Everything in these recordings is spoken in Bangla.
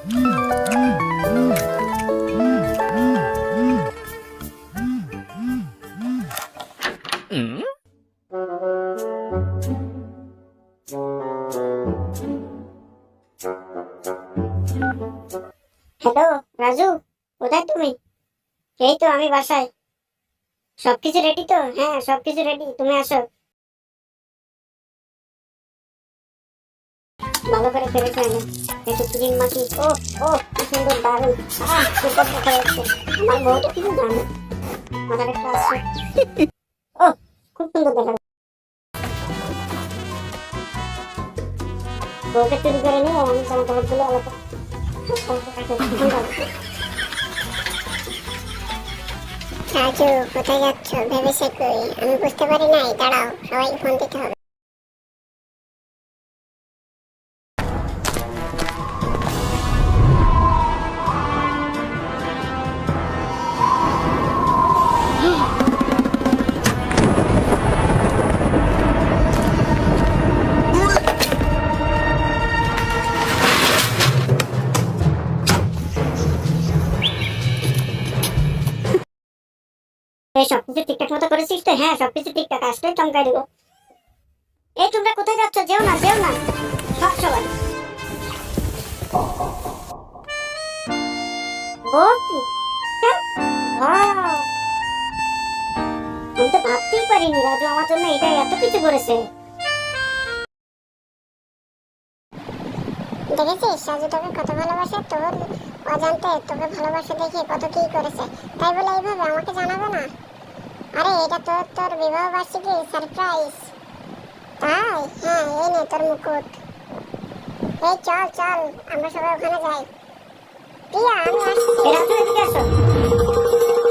হ্যালো রাজু, কোথায় তুমি? এই তো আমি বাসায়। সবকিছু রেডি তো? হ্যাঁ, সবকিছু রেডি, তুমি আসো। ভালো করে ফেলেছে আমি একটু ক্রিম মাখি। ও ও, কি সুন্দর, দারুণ। সুপার দেখা যাচ্ছে। আমার বউটা কিছু জানে, মাথার একটা আসছে। ও, খুব সুন্দর দেখা যাচ্ছে। বউকে চুরি করে নিয়ে আমি জামা কাপড় গুলো আলাদা রাজু, কোথায় যাচ্ছ? ভেবেছে কই? আমি বুঝতে পারি নাই, দাঁড়াও, সবাইকে ফোন দিতে হবে। এই সবকিছু ঠিকঠাক মতো করেছিস তো? হ্যাঁ, সবকিছু ঠিকঠাক, আসলে চমকাই দেবো। এই তোমরা কোথায় যাচ্ছ? যেও না, যেও না, সব সবাই। ও কি, আমি তো ভাবতেই পারিনি রাজু আমার জন্য এটা এত কিছু করেছে। দেখেছিস রাজু তোকে কত ভালোবাসে, তোর অজান্তে তোকে ভালোবাসে দেখে কত কি করেছে। তাই বলে এইভাবে আমাকে জানাবে না? আরে এটা তো তোর বিবাহ বার্ষিকী সারপ্রাইজ। তাই? হ্যাঁ, এই নে তোর মুকুট। এই চল চল, আমরা সবাই ওখানে যাই। প্রিয়া, আমি আসছি। রাজু, এদিকে আসো।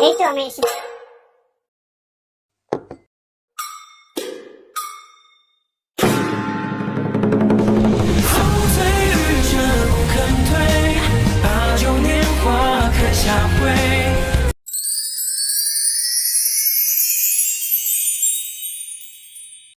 এই তো আমি এসেছি।下回